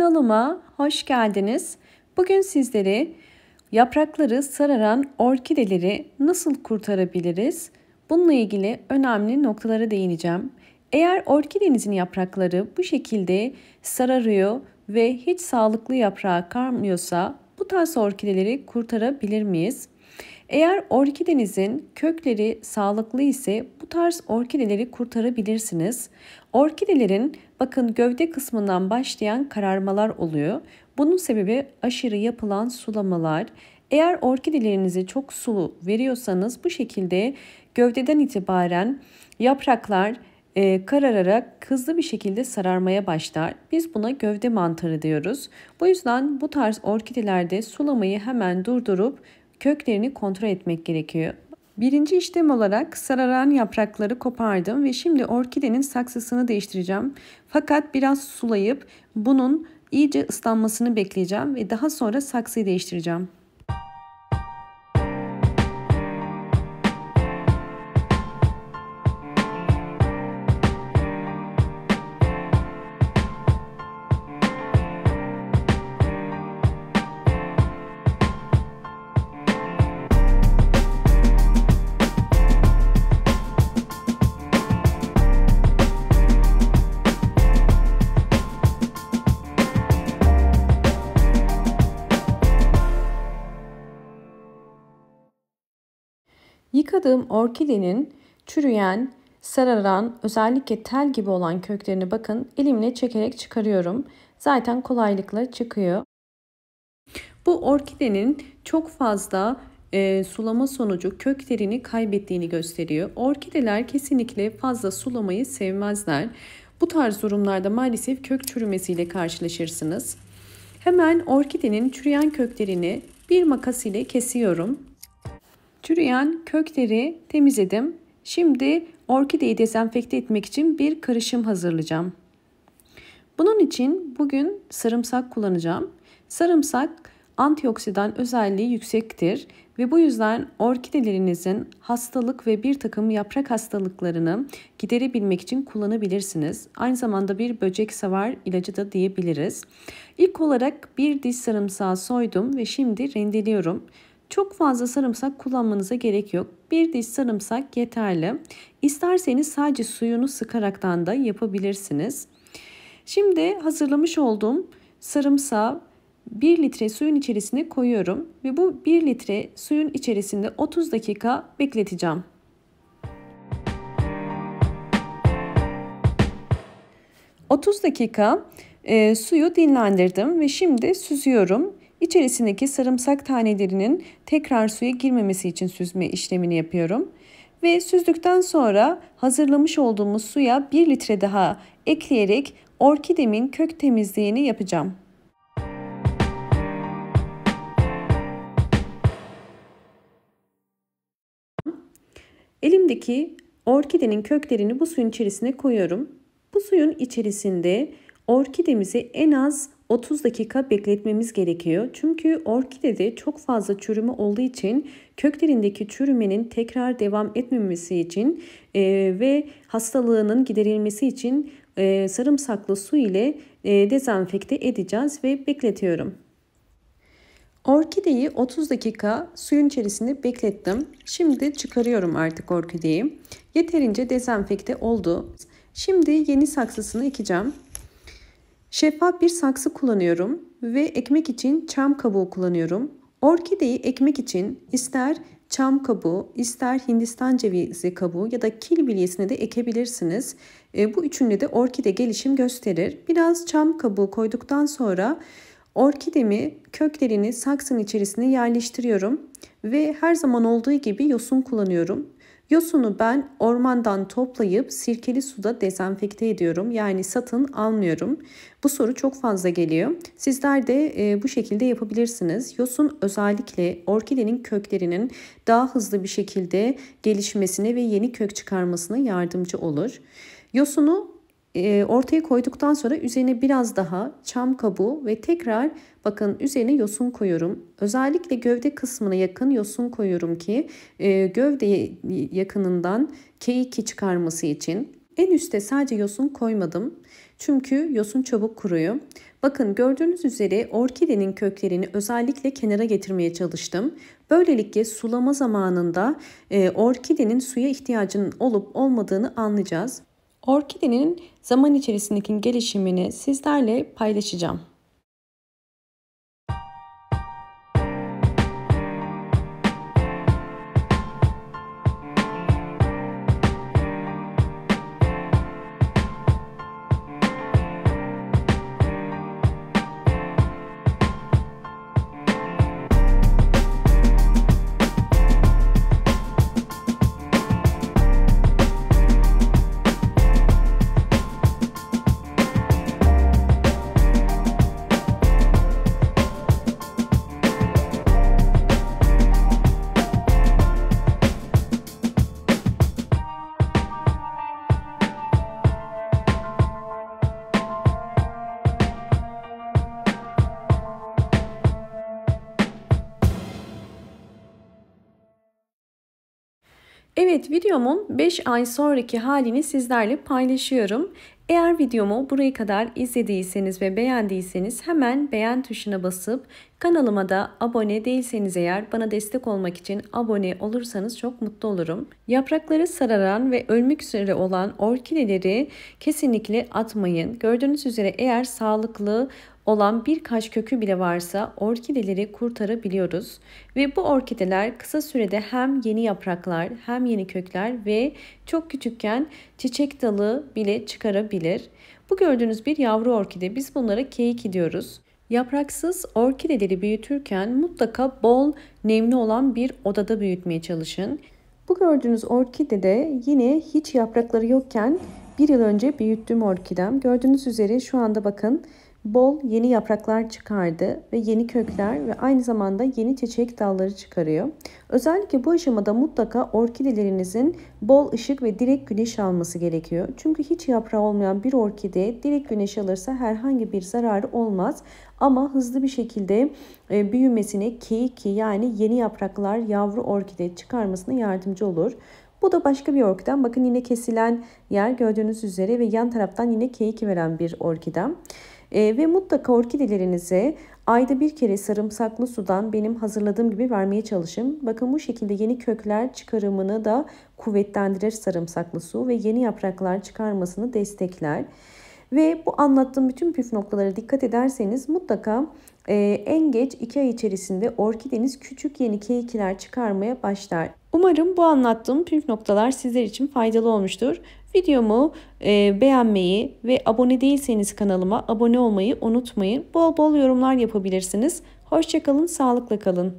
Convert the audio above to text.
Kanalıma hoş geldiniz. Bugün sizlere yaprakları sararan orkideleri nasıl kurtarabiliriz? Bununla ilgili önemli noktalara değineceğim. Eğer orkidenizin yaprakları bu şekilde sararıyor ve hiç sağlıklı yaprağı kalmıyorsa bu tarz orkideleri kurtarabilir miyiz? Eğer orkidenizin kökleri sağlıklı ise bu tarz orkideleri kurtarabilirsiniz. Orkidelerin bakın gövde kısmından başlayan kararmalar oluyor. Bunun sebebi aşırı yapılan sulamalar. Eğer orkidelerinizi çok sulu veriyorsanız bu şekilde gövdeden itibaren yapraklar karararak hızlı bir şekilde sararmaya başlar. Biz buna gövde mantarı diyoruz. Bu yüzden bu tarz orkidelerde sulamayı hemen durdurup köklerini kontrol etmek gerekiyor. Birinci işlem olarak sararan yaprakları kopardım ve şimdi orkidenin saksısını değiştireceğim. Fakat biraz sulayıp bunun iyice ıslanmasını bekleyeceğim ve daha sonra saksıyı değiştireceğim. Yıkadığım orkidenin çürüyen, sararan, özellikle tel gibi olan köklerini bakın elimle çekerek çıkarıyorum. Zaten kolaylıkla çıkıyor. Bu orkidenin çok fazla sulama sonucu köklerini kaybettiğini gösteriyor. Orkideler kesinlikle fazla sulamayı sevmezler. Bu tarz durumlarda maalesef kök çürümesiyle karşılaşırsınız. Hemen orkidenin çürüyen köklerini bir makas ile kesiyorum. Çürüyen kökleri temizledim. Şimdi orkideyi dezenfekte etmek için bir karışım hazırlayacağım. Bunun için bugün sarımsak kullanacağım. Sarımsak antioksidan özelliği yüksektir ve bu yüzden orkidelerinizin hastalık ve bir takım yaprak hastalıklarını giderebilmek için kullanabilirsiniz. Aynı zamanda bir böcek savar ilacı da diyebiliriz. İlk olarak bir diş sarımsağı soydum ve şimdi rendeliyorum. Çok fazla sarımsak kullanmanıza gerek yok. Bir diş sarımsak yeterli. İsterseniz sadece suyunu sıkaraktan da yapabilirsiniz. Şimdi hazırlamış olduğum sarımsağı 1 litre suyun içerisine koyuyorum ve bu 1 litre suyun içerisinde 30 dakika bekleteceğim. ...30 dakika suyu dinlendirdim ve şimdi süzüyorum. İçerisindeki sarımsak tanelerinin tekrar suya girmemesi için süzme işlemini yapıyorum. Ve süzdükten sonra hazırlamış olduğumuz suya 1 litre daha ekleyerek orkidemin kök temizliğini yapacağım. Elimdeki orkidenin köklerini bu suyun içerisine koyuyorum. Bu suyun içerisinde orkidemizi en az 30 dakika bekletmemiz gerekiyor. Çünkü orkidede çok fazla çürüme olduğu için köklerindeki çürümenin tekrar devam etmemesi için ve hastalığının giderilmesi için sarımsaklı su ile dezenfekte edeceğiz ve bekletiyorum. Orkideyi 30 dakika suyun içerisinde beklettim. Şimdi çıkarıyorum artık orkideyi. Yeterince dezenfekte oldu. Şimdi yeni saksısını ekeceğim. Şeffaf bir saksı kullanıyorum ve ekmek için çam kabuğu kullanıyorum. Orkideyi ekmek için ister çam kabuğu, ister Hindistan cevizi kabuğu ya da kil bilyesine de ekebilirsiniz. Bu üçünde de orkide gelişim gösterir. Biraz çam kabuğu koyduktan sonra orkidemi köklerini saksının içerisine yerleştiriyorum ve her zaman olduğu gibi yosun kullanıyorum. Yosunu ben ormandan toplayıp sirkeli suda dezenfekte ediyorum. Yani satın almıyorum. Bu soru çok fazla geliyor. Sizler de bu şekilde yapabilirsiniz. Yosun özellikle orkidenin köklerinin daha hızlı bir şekilde gelişmesine ve yeni kök çıkarmasına yardımcı olur. Yosunu ortaya koyduktan sonra üzerine biraz daha çam kabuğu ve tekrar bakın üzerine yosun koyuyorum. Özellikle gövde kısmına yakın yosun koyuyorum ki gövde yakınından keyiki çıkarması için. En üste sadece yosun koymadım. Çünkü yosun çabuk kuruyor. Bakın gördüğünüz üzere orkidenin köklerini özellikle kenara getirmeye çalıştım. Böylelikle sulama zamanında orkidenin suya ihtiyacının olup olmadığını anlayacağız. Orkidenin zaman içerisindeki gelişimini sizlerle paylaşacağım. Evet, videomun 5 ay sonraki halini sizlerle paylaşıyorum. Eğer videomu buraya kadar izlediyseniz ve beğendiyseniz hemen beğen tuşuna basıp kanalıma da abone değilseniz eğer bana destek olmak için abone olursanız çok mutlu olurum. Yaprakları sararan ve ölmek üzere olan orkideleri kesinlikle atmayın. Gördüğünüz üzere eğer sağlıklı olan birkaç kökü bile varsa orkideleri kurtarabiliyoruz. Ve bu orkideler kısa sürede hem yeni yapraklar hem yeni kökler ve çok küçükken çiçek dalı bile çıkarabilir. Bu gördüğünüz bir yavru orkide, biz bunlara keyik diyoruz. Yapraksız orkideleri büyütürken mutlaka bol nemli olan bir odada büyütmeye çalışın. Bu gördüğünüz orkidede yine hiç yaprakları yokken bir yıl önce büyüttüğüm orkidem. Gördüğünüz üzere şu anda bakın bol yeni yapraklar çıkardı ve yeni kökler ve aynı zamanda yeni çiçek dalları çıkarıyor. Özellikle bu aşamada mutlaka orkidelerinizin bol ışık ve direkt güneş alması gerekiyor. Çünkü hiç yaprağı olmayan bir orkide direkt güneş alırsa herhangi bir zararı olmaz. Ama hızlı bir şekilde büyümesine keyiki yani yeni yapraklar yavru orkide çıkarmasına yardımcı olur. Bu da başka bir orkidem. Bakın yine kesilen yer gördüğünüz üzere ve yan taraftan yine keyik veren bir orkidem. Ve mutlaka orkidelerinize ayda bir kere sarımsaklı sudan benim hazırladığım gibi vermeye çalışın. Bakın bu şekilde yeni kökler çıkarımını da kuvvetlendirir sarımsaklı su ve yeni yapraklar çıkarmasını destekler. Ve bu anlattığım bütün püf noktalara dikkat ederseniz mutlaka en geç 2 ay içerisinde orkideniz küçük yeni keyikler çıkarmaya başlar. Umarım bu anlattığım püf noktalar sizler için faydalı olmuştur. Videomu beğenmeyi ve abone değilseniz kanalıma abone olmayı unutmayın. Bol bol yorumlar yapabilirsiniz. Hoşça kalın, sağlıkla kalın.